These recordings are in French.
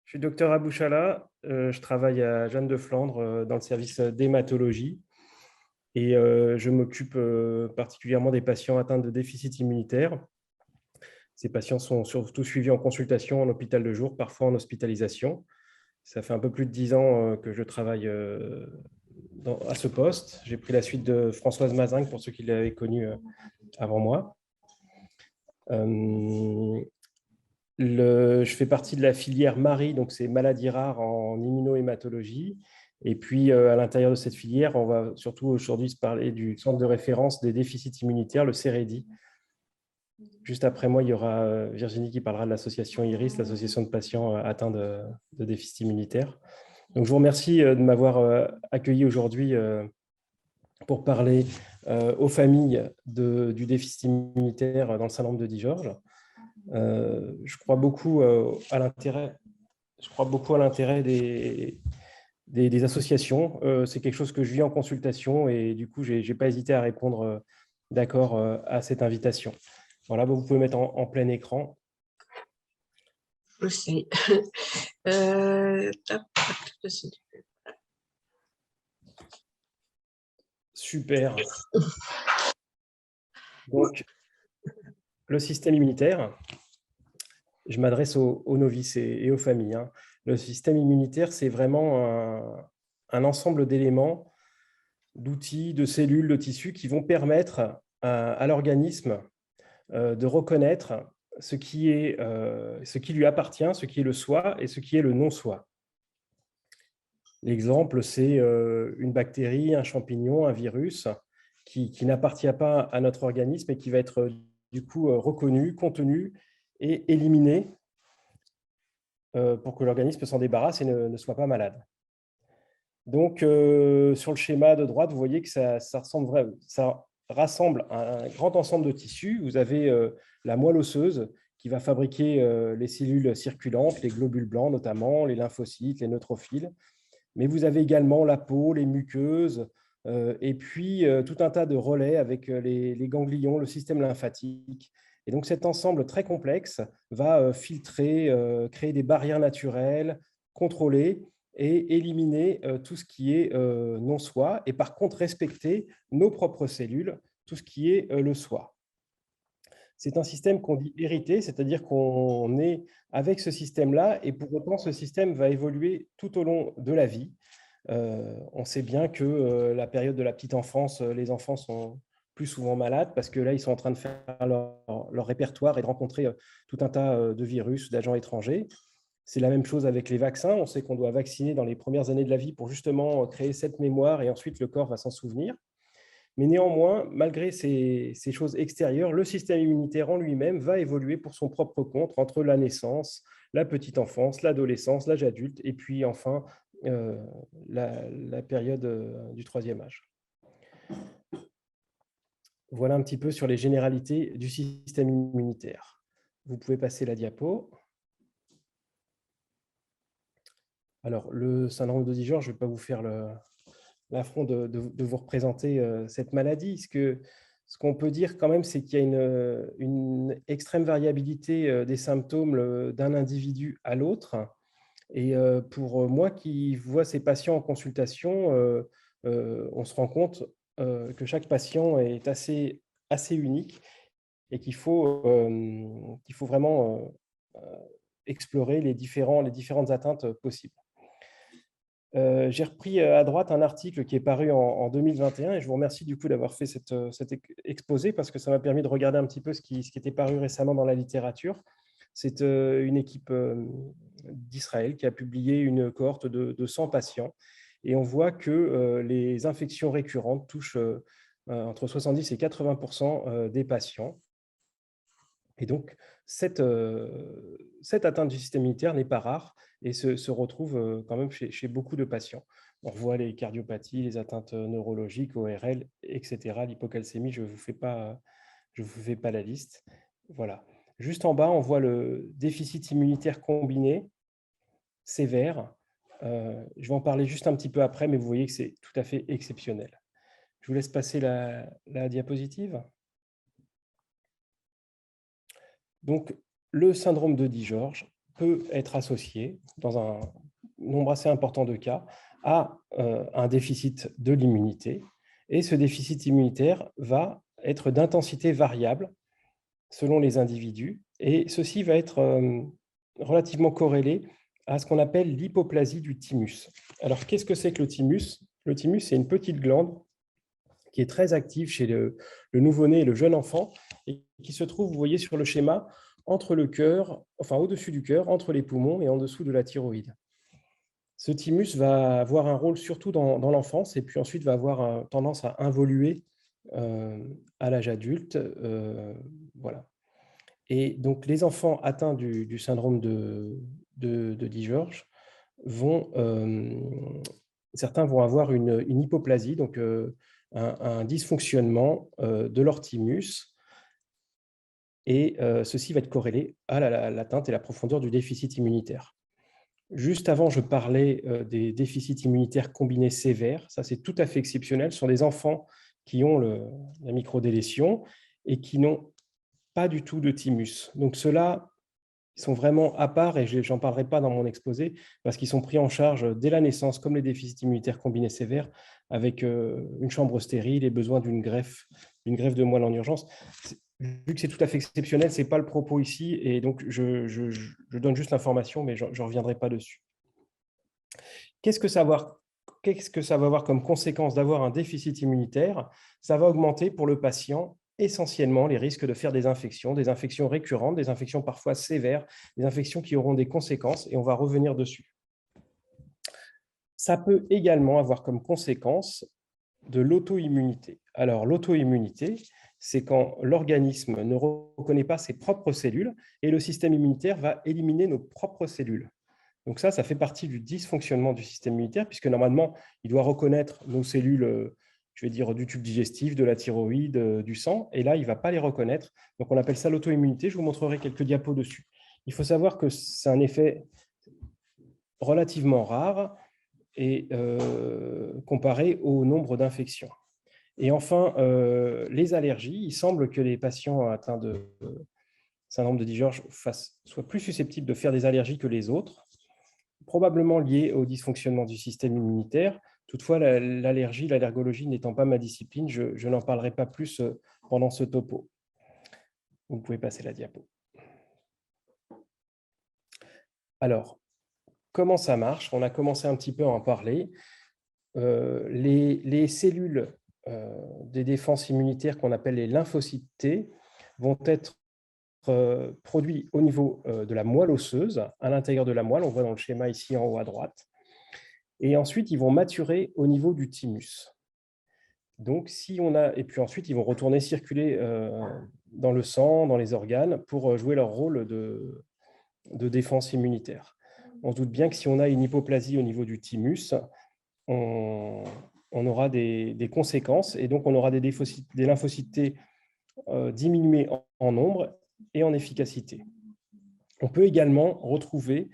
Je suis docteur Abouchala, je travaille à Jeanne de Flandre dans le service d'hématologie et je m'occupe particulièrement des patients atteints de déficit immunitaire. Ces patients sont surtout suivis en consultation en hôpital de jour, parfois en hospitalisation. Ça fait un peu plus de 10 ans que je travaille à ce poste. J'ai pris la suite de Françoise Mazinck, pour ceux qui l'avaient connue avant moi. Je fais partie de la filière MARI, donc c'est maladies rares en immunohématologie. Et puis, à l'intérieur de cette filière, on va surtout aujourd'hui se parler du centre de référence des déficits immunitaires, le CEREDI. Juste après moi, il y aura Virginie qui parlera de l'association IRIS, l'association de patients atteints de déficit immunitaire. Donc, je vous remercie de m'avoir accueilli aujourd'hui pour parler aux familles du déficit immunitaire dans le syndrome de Digeorge. Je crois beaucoup à l'intérêt des associations. C'est quelque chose que je vis en consultation et du coup, je n'ai pas hésité à répondre d'accord à cette invitation. Voilà, vous pouvez mettre en plein écran. Aussi. Super. Donc, le système immunitaire, je m'adresse aux novices et aux familles. Le système immunitaire, c'est vraiment un ensemble d'éléments, d'outils, de cellules, de tissus qui vont permettre à l'organisme de reconnaître ce qui lui appartient, ce qui est le soi et ce qui est le non-soi. L'exemple, c'est une bactérie, un champignon, un virus qui n'appartient pas à notre organisme et qui va être du coup reconnu, contenu et éliminé pour que l'organisme s'en débarrasse et ne soit pas malade. Donc, sur le schéma de droite, vous voyez que ça rassemble un grand ensemble de tissus. Vous avez la moelle osseuse qui va fabriquer les cellules circulantes, les globules blancs notamment, les lymphocytes, les neutrophiles. Mais vous avez également la peau, les muqueuses, et puis tout un tas de relais avec les ganglions, le système lymphatique. Et donc cet ensemble très complexe va filtrer, créer des barrières naturelles, contrôler et éliminer tout ce qui est non-soi, et par contre respecter nos propres cellules, tout ce qui est le soi. C'est un système qu'on dit hérité, c'est-à-dire qu'on est avec ce système-là, et pour autant, ce système va évoluer tout au long de la vie. On sait bien que la période de la petite enfance, les enfants sont plus souvent malades parce que là, ils sont en train de faire leur répertoire et de rencontrer tout un tas de virus, d'agents étrangers. C'est la même chose avec les vaccins. On sait qu'on doit vacciner dans les premières années de la vie pour justement créer cette mémoire et ensuite le corps va s'en souvenir. Mais néanmoins, malgré ces choses extérieures, le système immunitaire en lui-même va évoluer pour son propre compte entre la naissance, la petite enfance, l'adolescence, l'âge adulte et puis enfin la période du troisième âge. Voilà un petit peu sur les généralités du système immunitaire. Vous pouvez passer la diapo. Alors, le syndrome de Digeorge, je ne vais pas vous faire l'affront de vous représenter cette maladie. Ce qu'on peut dire quand même, c'est qu'il y a une extrême variabilité des symptômes d'un individu à l'autre. Et pour moi qui vois ces patients en consultation, on se rend compte que chaque patient est assez unique et qu'il faut vraiment explorer les différentes atteintes possibles. J'ai repris à droite un article qui est paru en 2021 et je vous remercie du coup d'avoir fait cet exposé parce que ça m'a permis de regarder un petit peu ce qui était paru récemment dans la littérature. C'est une équipe d'Israël qui a publié une cohorte de 100 patients et on voit que les infections récurrentes touchent entre 70 et 80% des patients. Et donc, cette atteinte du système immunitaire n'est pas rare et se retrouve quand même chez beaucoup de patients. On revoit les cardiopathies, les atteintes neurologiques, ORL, etc. L'hypocalcémie, je ne vous fais pas la liste. Voilà. Juste en bas, on voit le déficit immunitaire combiné sévère. Je vais en parler juste un petit peu après, mais vous voyez que c'est tout à fait exceptionnel. Je vous laisse passer la diapositive. Donc, le syndrome de Digeorge, peut être associé, dans un nombre assez important de cas, à un déficit de l'immunité. Et ce déficit immunitaire va être d'intensité variable selon les individus. Et ceci va être relativement corrélé à ce qu'on appelle l'hypoplasie du thymus. Alors, qu'est-ce que c'est que le thymus? Le thymus, c'est une petite glande qui est très active chez le nouveau-né et le jeune enfant, et qui se trouve, vous voyez sur le schéma, entre le cœur, enfin au-dessus du cœur, entre les poumons et en dessous de la thyroïde. Ce thymus va avoir un rôle surtout dans l'enfance, et puis ensuite va avoir tendance à involuer à l'âge adulte. Voilà. Et donc, les enfants atteints du syndrome de Dijorge certains vont avoir une hypoplasie, donc un dysfonctionnement de leur thymus, et ceci va être corrélé à l'atteinte et la profondeur du déficit immunitaire. Juste avant, je parlais des déficits immunitaires combinés sévères. Ça, c'est tout à fait exceptionnel. Ce sont des enfants qui ont la microdélétion et qui n'ont pas du tout de thymus. Donc, ceux-là, ils sont vraiment à part, et je n'en parlerai pas dans mon exposé, parce qu'ils sont pris en charge dès la naissance, comme les déficits immunitaires combinés sévères, avec une chambre stérile et besoin d'une greffe de moelle en urgence. Vu que c'est tout à fait exceptionnel, ce n'est pas le propos ici, et donc je donne juste l'information, mais je ne reviendrai pas dessus. Qu'est-ce que ça va avoir comme conséquence d'avoir un déficit immunitaire? Ça va augmenter pour le patient essentiellement les risques de faire des infections récurrentes, des infections parfois sévères, des infections qui auront des conséquences, et on va revenir dessus. Ça peut également avoir comme conséquence de l'auto-immunité. Alors, l'auto-immunité, c'est quand l'organisme ne reconnaît pas ses propres cellules et le système immunitaire va éliminer nos propres cellules. Donc ça fait partie du dysfonctionnement du système immunitaire, puisque normalement, il doit reconnaître nos cellules, je vais dire, du tube digestif, de la thyroïde, du sang, et là, il ne va pas les reconnaître. Donc, on appelle ça l'auto-immunité. Je vous montrerai quelques diapos dessus. Il faut savoir que c'est un effet relativement rare et comparé au nombre d'infections. Et enfin, les allergies. Il semble que les patients atteints de syndrome de Dijorge soient plus susceptibles de faire des allergies que les autres, probablement lié au dysfonctionnement du système immunitaire. Toutefois, l'allergologie n'étant pas ma discipline, je n'en parlerai pas plus pendant ce topo. Vous pouvez passer la diapo. Alors, comment ça marche? On a commencé un petit peu à en parler. Les cellules des défenses immunitaires qu'on appelle les lymphocytes T vont être produits au niveau de la moelle osseuse, à l'intérieur de la moelle, on voit dans le schéma ici en haut à droite. Et ensuite, ils vont maturer au niveau du thymus. Donc, et puis ensuite, ils vont retourner circuler dans le sang, dans les organes, pour jouer leur rôle de défense immunitaire. On se doute bien que si on a une hypoplasie au niveau du thymus, on aura des conséquences, et donc on aura des lymphocytes T diminués en nombre et en efficacité. On peut également retrouver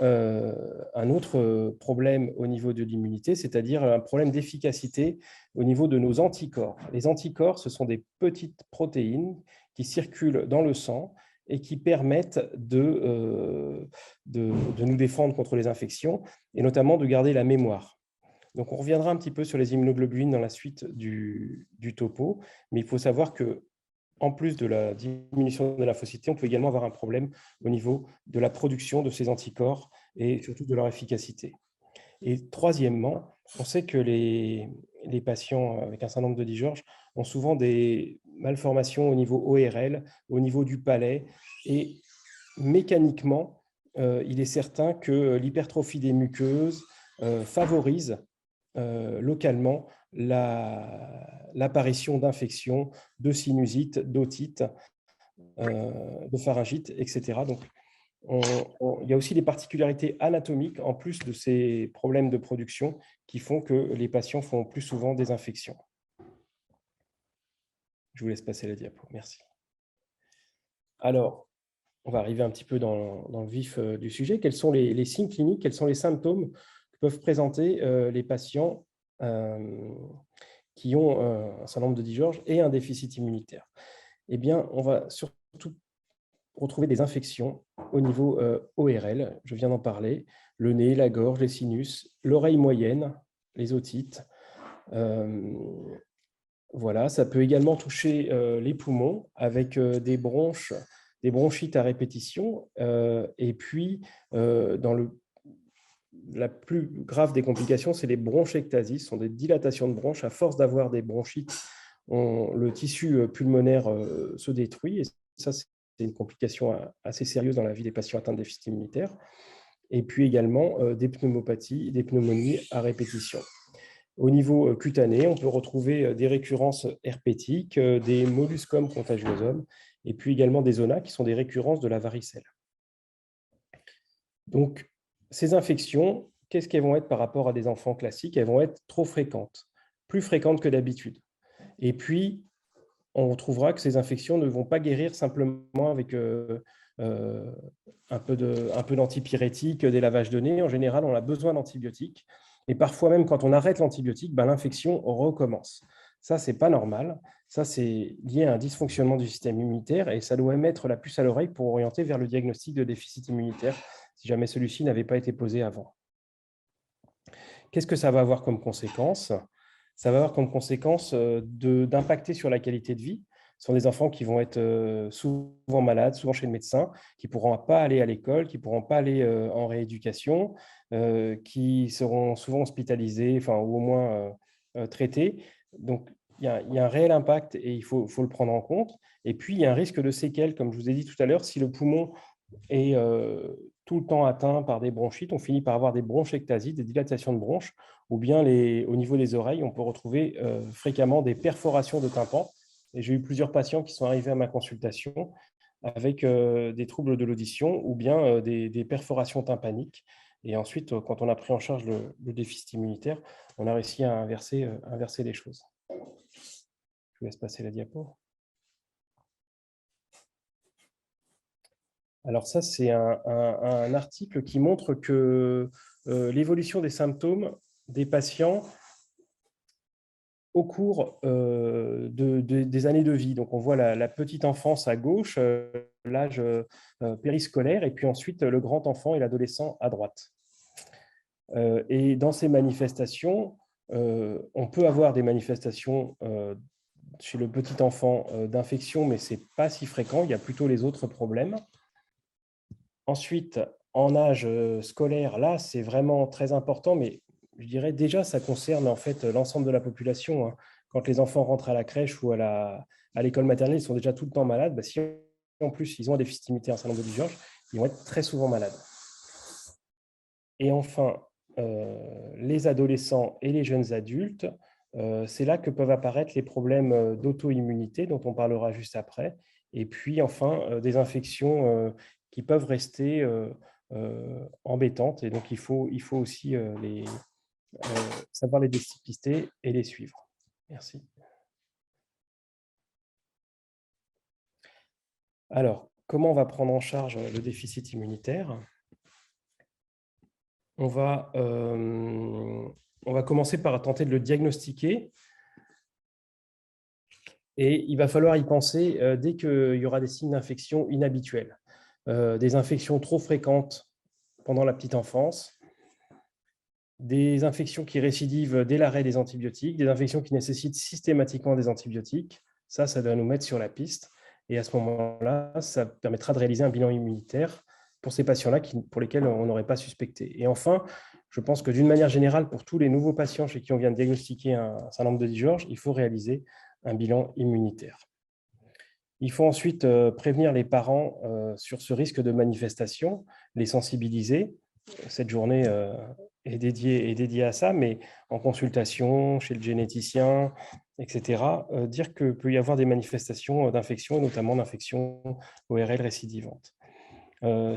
un autre problème au niveau de l'immunité, c'est-à-dire un problème d'efficacité au niveau de nos anticorps. Les anticorps, ce sont des petites protéines qui circulent dans le sang et qui permettent de nous défendre contre les infections, et notamment de garder la mémoire. Donc, on reviendra un petit peu sur les immunoglobulines dans la suite du topo, mais il faut savoir que, en plus de la diminution de la lymphocyte, on peut également avoir un problème au niveau de la production de ces anticorps et surtout de leur efficacité. Et troisièmement, on sait que les patients avec un syndrome de Dijorge ont souvent des malformations au niveau ORL, au niveau du palais, et mécaniquement, il est certain que l'hypertrophie des muqueuses favorise localement l'apparition d'infections, de sinusites, d'otites, de pharyngite, etc. Donc, il y a aussi des particularités anatomiques en plus de ces problèmes de production qui font que les patients font plus souvent des infections. Je vous laisse passer la diapo. Merci. Alors, on va arriver un petit peu dans le vif du sujet. Quels sont les signes cliniques, quels sont les symptômes que peuvent présenter les patients qui ont un syndrome de Dijorge et un déficit immunitaire? Eh bien, on va surtout retrouver des infections au niveau ORL, je viens d'en parler, le nez, la gorge, les sinus, l'oreille moyenne, les otites. Voilà, ça peut également toucher les poumons avec des bronchites à répétition. Et puis, la plus grave des complications, c'est les bronchectasies, ce sont des dilatations de bronches. À force d'avoir des bronchites, le tissu pulmonaire se détruit. Et ça, c'est une complication assez sérieuse dans la vie des patients atteints de déficit immunitaire. Et puis également des pneumopathies, des pneumonies à répétition. Au niveau cutané, on peut retrouver des récurrences herpétiques, des molluscum contagiosum, et puis également des zonas qui sont des récurrences de la varicelle. Donc, ces infections, qu'est-ce qu'elles vont être par rapport à des enfants classiques? Elles vont être trop fréquentes, plus fréquentes que d'habitude. Et puis, on retrouvera que ces infections ne vont pas guérir simplement avec un peu d'antipyrétique, des lavages de nez. En général, on a besoin d'antibiotiques. Et parfois même, quand on arrête l'antibiotique, l'infection recommence. Ça, ce n'est pas normal. Ça, c'est lié à un dysfonctionnement du système immunitaire et ça doit mettre la puce à l'oreille pour orienter vers le diagnostic de déficit immunitaire si jamais celui-ci n'avait pas été posé avant. Qu'est-ce que ça va avoir comme conséquence? Ça va avoir comme conséquence d'impacter sur la qualité de vie. Ce sont des enfants qui vont être souvent malades, souvent chez le médecin, qui ne pourront pas aller à l'école, qui ne pourront pas aller en rééducation, qui seront souvent hospitalisés, ou au moins traités. Donc, il y a un réel impact et il faut le prendre en compte. Et puis, il y a un risque de séquelles, comme je vous ai dit tout à l'heure, si le poumon est tout le temps atteint par des bronchites, on finit par avoir des bronchectasies, des dilatations de bronches, ou bien au niveau des oreilles, on peut retrouver fréquemment des perforations de tympan. Et j'ai eu plusieurs patients qui sont arrivés à ma consultation avec des troubles de l'audition ou bien des perforations tympaniques. Et ensuite, quand on a pris en charge le déficit immunitaire, on a réussi à inverser les choses. Je vous laisse passer la diapo. Alors ça, c'est un article qui montre que l'évolution des symptômes des patients au cours des années de vie. Donc, on voit la petite enfance à gauche, l'âge périscolaire, et puis ensuite le grand enfant et l'adolescent à droite. Et dans ces manifestations, on peut avoir des manifestations chez le petit enfant d'infection, mais ce n'est pas si fréquent, il y a plutôt les autres problèmes. Ensuite, en âge scolaire, là, c'est vraiment très important, mais je dirais déjà, ça concerne en fait l'ensemble de la population, hein. Quand les enfants rentrent à la crèche ou à l'école maternelle, ils sont déjà tout le temps malades. Si en plus ils ont un déficit immunitaire, un syndrome de Guillain-Barré, ils vont être très souvent malades. Et enfin, les adolescents et les jeunes adultes, c'est là que peuvent apparaître les problèmes d'auto-immunité dont on parlera juste après. Et puis enfin, des infections qui peuvent rester embêtantes. Et donc, il faut aussi savoir les dépister et les suivre. Merci. Alors, comment on va prendre en charge le déficit immunitaire? On va commencer par tenter de le diagnostiquer. Et il va falloir y penser dès qu'il y aura des signes d'infection inhabituels. Des infections trop fréquentes pendant la petite enfance, des infections qui récidivent dès l'arrêt des antibiotiques, des infections qui nécessitent systématiquement des antibiotiques. Ça doit nous mettre sur la piste. Et à ce moment-là, ça permettra de réaliser un bilan immunitaire pour ces patients-là pour lesquels on n'aurait pas suspecté. Et enfin, je pense que d'une manière générale, pour tous les nouveaux patients chez qui on vient de diagnostiquer un syndrome de Guillain-Barré, il faut réaliser un bilan immunitaire. Il faut ensuite prévenir les parents sur ce risque de manifestation, les sensibiliser. Cette journée est dédiée à ça, mais en consultation, chez le généticien, etc., dire qu'il peut y avoir des manifestations d'infection, et notamment d'infection ORL récidivante.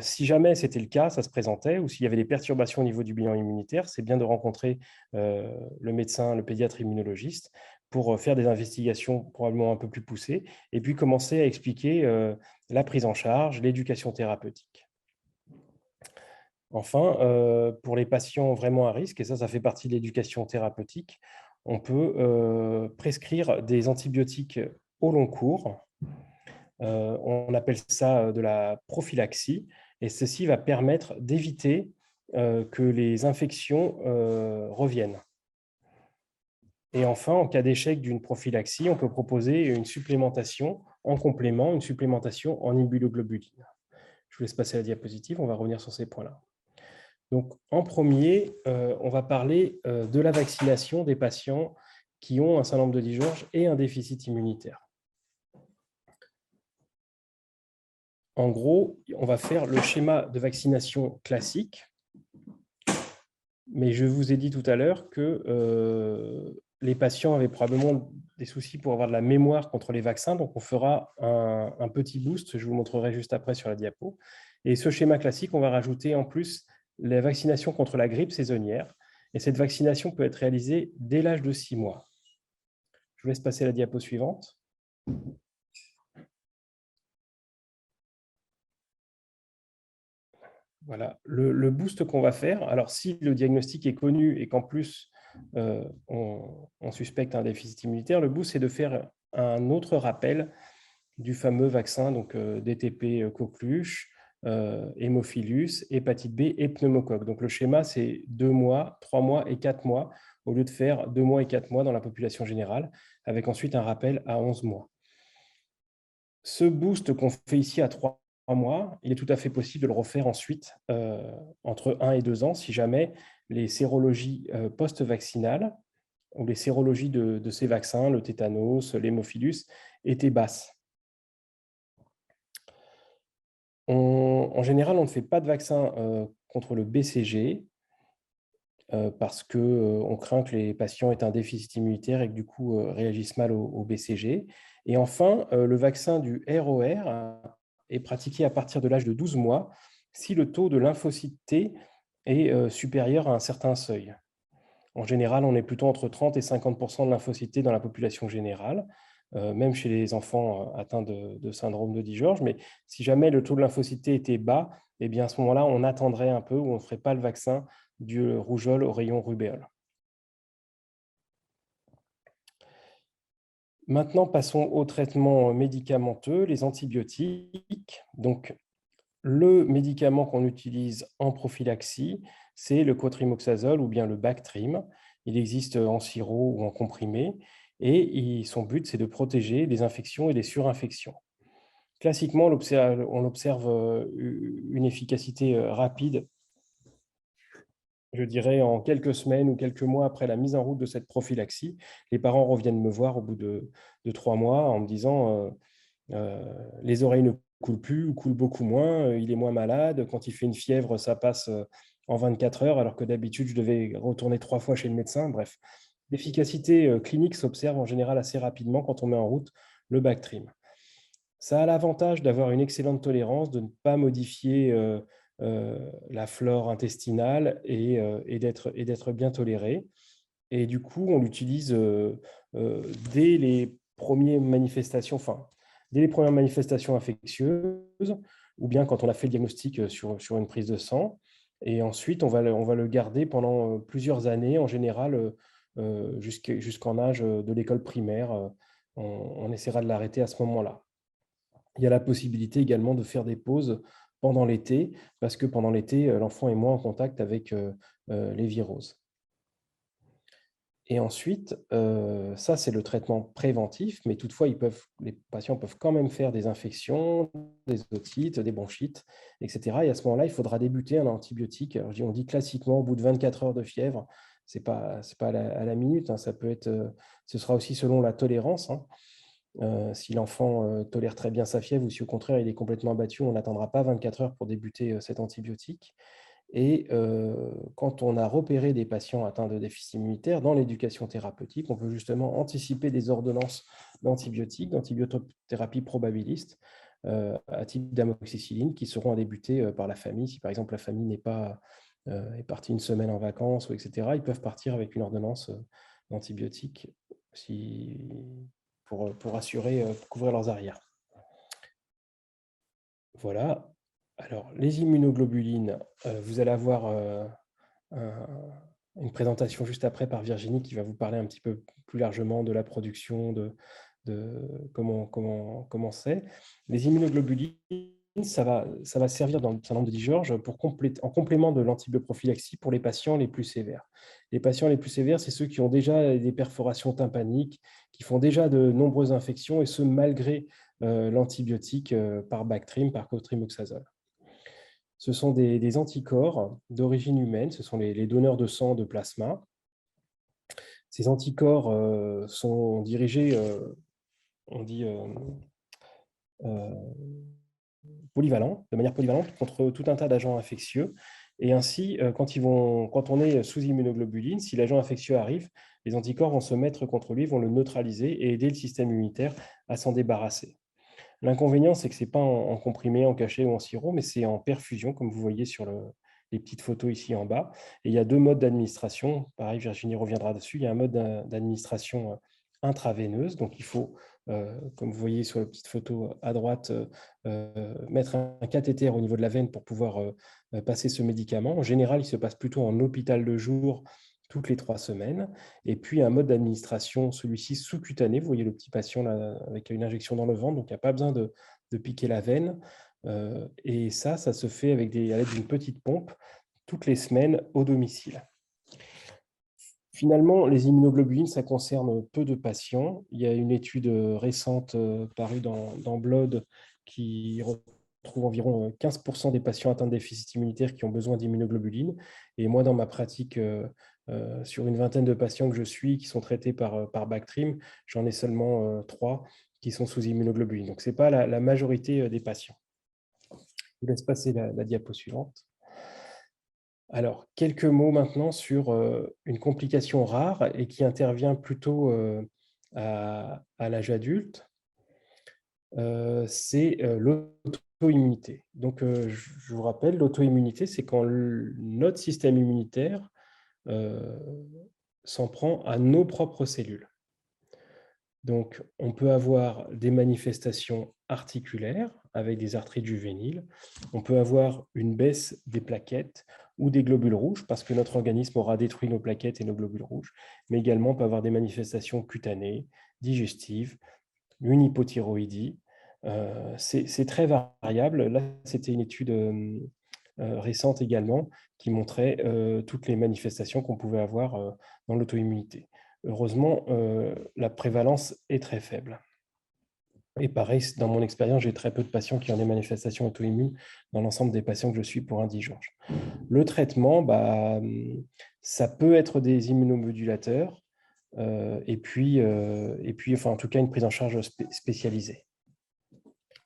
Si jamais c'était le cas, ça se présentait, ou s'il y avait des perturbations au niveau du bilan immunitaire, c'est bien de rencontrer le médecin, le pédiatre immunologiste, pour faire des investigations probablement un peu plus poussées, et puis commencer à expliquer la prise en charge, l'éducation thérapeutique. Enfin, pour les patients vraiment à risque, et ça fait partie de l'éducation thérapeutique, on peut prescrire des antibiotiques au long cours, On appelle ça de la prophylaxie, et ceci va permettre d'éviter que les infections reviennent. Et enfin, en cas d'échec d'une prophylaxie, on peut proposer une supplémentation en complément, une supplémentation en immunoglobuline. Je vous laisse passer à la diapositive, on va revenir sur ces points-là. Donc, en premier, on va parler de la vaccination des patients qui ont un syndrome de Digeorge et un déficit immunitaire. En gros, on va faire le schéma de vaccination classique, mais je vous ai dit tout à l'heure que les patients avaient probablement des soucis pour avoir de la mémoire contre les vaccins, donc on fera un petit boost, je vous montrerai juste après sur la diapo. Et ce schéma classique, on va rajouter en plus la vaccination contre la grippe saisonnière, et cette vaccination peut être réalisée dès l'âge de 6 mois. Je vous laisse passer à la diapo suivante. Voilà, le boost qu'on va faire, alors si le diagnostic est connu et qu'en plus on suspecte un déficit immunitaire, le boost c'est de faire un autre rappel du fameux vaccin, donc DTP coqueluche, hémophilus, hépatite B et pneumocoque. Donc le schéma c'est 2 mois, 3 mois et 4 mois, au lieu de faire 2 mois et 4 mois dans la population générale, avec ensuite un rappel à 11 mois. Ce boost qu'on fait ici à 3 mois, il est tout à fait possible de le refaire ensuite entre 1 et 2 ans si jamais les sérologies post-vaccinales ou les sérologies de ces vaccins, le tétanos, l'hémophilus, étaient basses. En général, on ne fait pas de vaccin contre le BCG parce qu'on craint que les patients aient un déficit immunitaire et que du coup réagissent mal au BCG. Et enfin, le vaccin du ROR est pratiqué à partir de l'âge de 12 mois si le taux de lymphocyte T est supérieur à un certain seuil. En général, on est plutôt entre 30 et 50% de lymphocyte T dans la population générale, même chez les enfants atteints de syndrome de Digeorge. Mais si jamais le taux de lymphocyte T était bas, eh bien à ce moment-là, on attendrait un peu ou on ne ferait pas le vaccin du rougeole au rayon rubéole. Maintenant, passons au traitement médicamenteux, les antibiotiques. Donc, le médicament qu'on utilise en prophylaxie, c'est le cotrimoxazole ou bien le Bactrim. Il existe en sirop ou en comprimé et son but, c'est de protéger des infections et des surinfections. Classiquement, on observe une efficacité rapide, je dirais en quelques semaines ou quelques mois après la mise en route de cette prophylaxie. Les parents reviennent me voir au bout de 3 mois en me disant les oreilles ne coulent plus ou coulent beaucoup moins, il est moins malade. Quand il fait une fièvre, ça passe en 24 heures, alors que d'habitude, je devais retourner 3 fois chez le médecin. Bref, l'efficacité clinique s'observe en général assez rapidement quand on met en route le Bactrim. Ça a l'avantage d'avoir une excellente tolérance, de ne pas modifier la flore intestinale et d'être bien toléré. Et du coup, on l'utilise dès les premières manifestations, dès les premières manifestations infectieuses, ou bien quand on a fait le diagnostic sur une prise de sang. Et ensuite, on va le garder pendant plusieurs années, en général jusqu'en âge de l'école primaire. On essaiera de l'arrêter à ce moment-là. Il y a la possibilité également de faire des pauses pendant l'été, parce que pendant l'été, l'enfant est moins en contact avec les viroses. Et ensuite, ça, c'est le traitement préventif, mais toutefois, les patients peuvent quand même faire des infections, des otites, des bronchites, etc. Et à ce moment-là, il faudra débuter un antibiotique. Alors, on dit classiquement au bout de 24 heures de fièvre, ce n'est pas à la minute, hein, ça peut être, ce sera aussi selon la tolérance. Si l'enfant tolère très bien sa fièvre ou si au contraire il est complètement abattu, on n'attendra pas 24 heures pour débuter cet antibiotique. Et quand on a repéré des patients atteints de déficit immunitaire, dans l'éducation thérapeutique, on peut justement anticiper des ordonnances d'antibiotiques, d'antibiothérapie probabiliste, à type d'amoxicilline, qui seront à débuter par la famille. Si par exemple la famille est partie une semaine en vacances, etc., ils peuvent partir avec une ordonnance d'antibiotiques pour assurer, pour couvrir leurs arrières. Voilà. Alors, les immunoglobulines, vous allez avoir une présentation juste après par Virginie qui va vous parler un petit peu plus largement de la production, comment c'est. Les immunoglobulines, ça va servir dans le syndrome de Digeorge en complément de l'antibioprophylaxie pour les patients les plus sévères. Les patients les plus sévères, c'est ceux qui ont déjà des perforations tympaniques, qui font déjà de nombreuses infections, et ce, malgré l'antibiotique par Bactrim, par cotrimoxazole. Ce sont des anticorps d'origine humaine, ce sont les donneurs de sang de plasma. Ces anticorps sont dirigés, on dit, de manière polyvalente contre tout un tas d'agents infectieux. Et ainsi, quand on est sous immunoglobuline, si l'agent infectieux arrive, les anticorps vont se mettre contre lui, vont le neutraliser et aider le système immunitaire à s'en débarrasser. L'inconvénient, c'est que ce n'est pas en comprimé, en cachet ou en sirop, mais c'est en perfusion, comme vous voyez sur les petites photos ici en bas. Et il y a deux modes d'administration. Pareil, Virginie reviendra dessus. Il y a un mode d'administration intraveineuse. Donc, il faut, comme vous voyez sur la petite photo à droite, mettre un cathéter au niveau de la veine pour pouvoir passer ce médicament. En général, il se passe plutôt en hôpital de jour, toutes les 3 semaines. Et puis, un mode d'administration, celui-ci sous-cutané. Vous voyez le petit patient là, avec une injection dans le ventre, donc il n'y a pas besoin de piquer la veine. Et ça se fait à l'aide d'une petite pompe toutes les semaines au domicile. Finalement, les immunoglobulines, ça concerne peu de patients. Il y a une étude récente parue dans Blood qui retrouve environ 15% des patients atteints de déficit immunitaire qui ont besoin d'immunoglobulines. Et moi, dans ma pratique, sur une vingtaine de patients que je suis qui sont traités par Bactrim, j'en ai seulement 3 qui sont sous immunoglobulines. Donc, ce n'est pas la majorité des patients. Je vous laisse passer la diapo suivante. Alors, quelques mots maintenant sur une complication rare et qui intervient plutôt à l'âge adulte, c'est l'auto-immunité. Donc, je vous rappelle, l'auto-immunité, c'est quand notre système immunitaire s'en prend à nos propres cellules. Donc, on peut avoir des manifestations articulaires avec des arthrites juvéniles. On peut avoir une baisse des plaquettes ou des globules rouges parce que notre organisme aura détruit nos plaquettes et nos globules rouges. Mais également, on peut avoir des manifestations cutanées, digestives, une hypothyroïdie. C'est très variable. Là, c'était une étude récente également qui montrait toutes les manifestations qu'on pouvait avoir dans l'auto-immunité. Heureusement, la prévalence est très faible. Et pareil, dans mon expérience, j'ai très peu de patients qui ont des manifestations auto-immunes dans l'ensemble des patients que je suis pour un Digeorge. Le traitement, ça peut être des immunomodulateurs et puis enfin, en tout cas, une prise en charge spécialisée.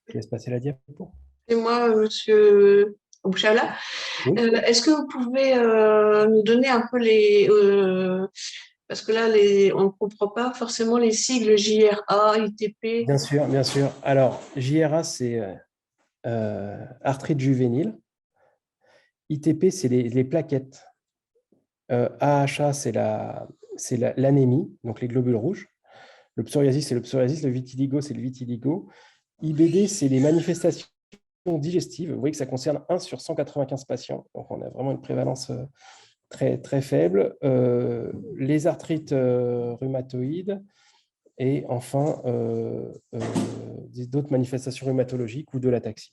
Je laisse passer la diapo. Et moi, Monsieur Bouchala, Oui. est-ce que vous pouvez nous donner un peu parce que là, on ne comprend pas forcément les sigles JRA, ITP. Bien sûr, bien sûr. Alors, JRA, c'est arthrite juvénile. ITP, c'est les plaquettes. AHA, c'est l'anémie, donc les globules rouges. Le psoriasis, c'est le psoriasis. Le vitiligo, c'est le vitiligo. IBD, c'est les manifestations digestives. Vous voyez que ça concerne 1 sur 195 patients. Donc, on a vraiment une prévalence très, très faible. Les arthrites rhumatoïdes et enfin d'autres manifestations rhumatologiques ou de l'ataxie.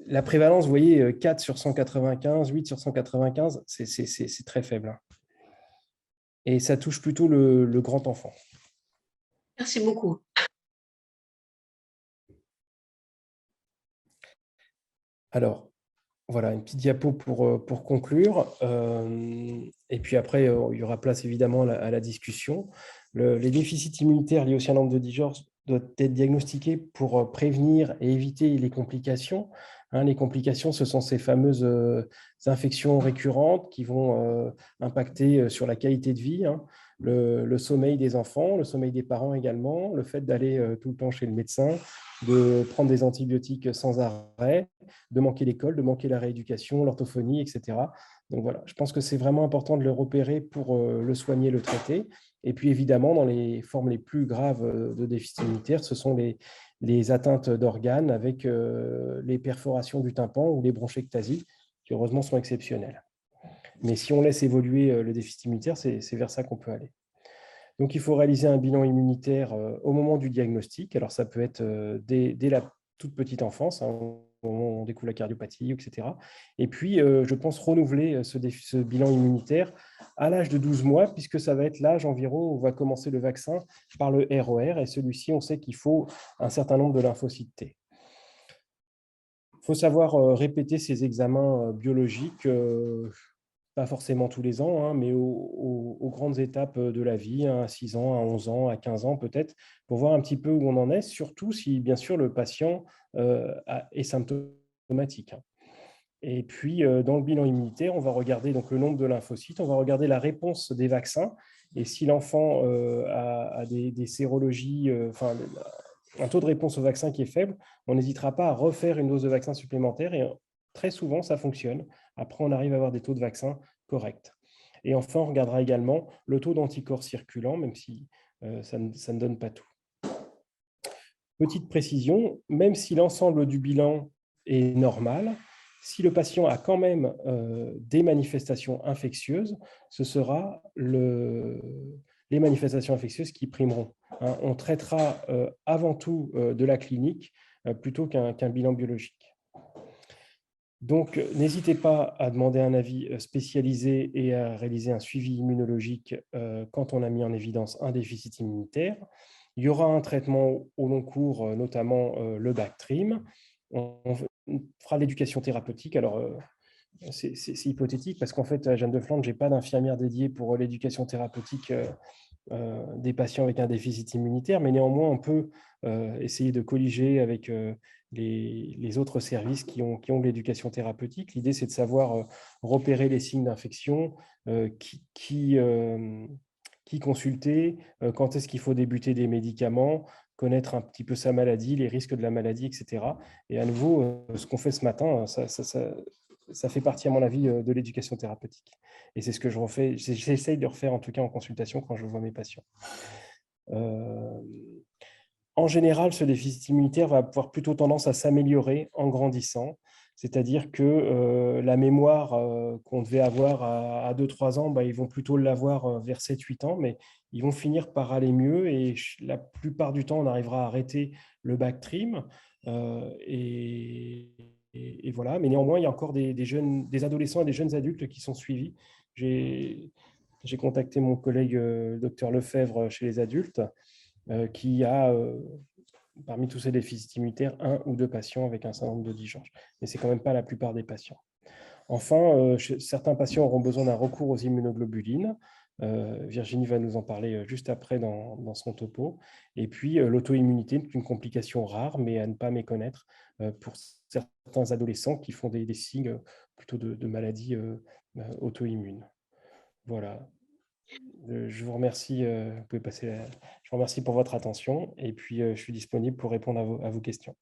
La prévalence, vous voyez, 4 sur 195, 8 sur 195, c'est très faible. Et ça touche plutôt le grand enfant. Merci beaucoup. Alors, voilà, une petite diapo pour conclure. Et puis après, il y aura place évidemment à la discussion. Les déficits immunitaires liés au syndrome de Digeorge doivent être diagnostiqués pour prévenir et éviter les complications. Les complications, ce sont ces fameuses infections récurrentes qui vont impacter sur la qualité de vie, le sommeil des enfants, le sommeil des parents également, le fait d'aller tout le temps chez le médecin, de prendre des antibiotiques sans arrêt, de manquer l'école, de manquer la rééducation, l'orthophonie, etc. Donc voilà, je pense que c'est vraiment important de le repérer pour le soigner, le traiter. Et puis évidemment, dans les formes les plus graves de déficit immunitaire, ce sont les atteintes d'organes avec les perforations du tympan ou les bronchectasies, qui heureusement sont exceptionnelles. Mais si on laisse évoluer le déficit immunitaire, c'est vers ça qu'on peut aller. Donc, il faut réaliser un bilan immunitaire au moment du diagnostic. Alors, ça peut être dès la toute petite enfance, hein, au moment où on découvre la cardiopathie, etc. Et puis, je pense renouveler ce bilan immunitaire à l'âge de 12 mois, puisque ça va être l'âge environ où va commencer le vaccin par le ROR. Et celui-ci, on sait qu'il faut un certain nombre de lymphocytes T. Il faut savoir répéter ces examens biologiques, pas forcément tous les ans, hein, mais aux grandes étapes de la vie, hein, à 6 ans, à 11 ans, à 15 ans peut-être, pour voir un petit peu où on en est, surtout si, bien sûr, le patient est symptomatique, hein. Et puis, dans le bilan immunitaire, on va regarder donc, le nombre de lymphocytes, on va regarder la réponse des vaccins, et si l'enfant a des sérologies, enfin, un taux de réponse au vaccin qui est faible, on n'hésitera pas à refaire une dose de vaccin supplémentaire, et très souvent, ça fonctionne. Après, on arrive à avoir des taux de vaccin corrects. Et enfin, on regardera également le taux d'anticorps circulant, même si ça ne donne pas tout. Petite précision, même si l'ensemble du bilan est normal, si le patient a quand même des manifestations infectieuses, ce sera les manifestations infectieuses qui primeront, hein. On traitera avant tout de la clinique plutôt qu'un bilan biologique. Donc, n'hésitez pas à demander un avis spécialisé et à réaliser un suivi immunologique quand on a mis en évidence un déficit immunitaire. Il y aura un traitement au long cours, notamment le Bactrim. On fera l'éducation thérapeutique. Alors, c'est hypothétique parce qu'en fait, à Jeanne de Flandre, je n'ai pas d'infirmière dédiée pour l'éducation thérapeutique des patients avec un déficit immunitaire, mais néanmoins, on peut essayer de colliger avec les autres services qui ont de l'éducation thérapeutique. L'idée, c'est de savoir repérer les signes d'infection, qui consulter, quand est-ce qu'il faut débuter des médicaments, connaître un petit peu sa maladie, les risques de la maladie, etc. Et à nouveau, ce qu'on fait ce matin, ça fait partie, à mon avis, de l'éducation thérapeutique. Et c'est ce que je refais, j'essaye de refaire en tout cas en consultation quand je vois mes patients. En général, ce déficit immunitaire va avoir plutôt tendance à s'améliorer en grandissant, c'est-à-dire que la mémoire qu'on devait avoir à 2-3 ans, ils vont plutôt l'avoir vers 7-8 ans, mais ils vont finir par aller mieux et la plupart du temps, on arrivera à arrêter le Bactrim. Et voilà. Mais néanmoins, il y a encore des adolescents et des jeunes adultes qui sont suivis. J'ai contacté mon collègue docteur Lefebvre chez les adultes qui a, parmi tous ces déficits immunitaires, 1 ou 2 patients avec un syndrome de Digeorge. Mais ce n'est quand même pas la plupart des patients. Enfin, certains patients auront besoin d'un recours aux immunoglobulines. Virginie va nous en parler juste après dans son topo. Et puis, l'auto-immunité est une complication rare, mais à ne pas méconnaître pour certains adolescents qui font des signes plutôt de maladies auto-immunes. Voilà. Je vous remercie, vous pouvez passer je vous remercie pour votre attention et puis je suis disponible pour répondre à vos questions.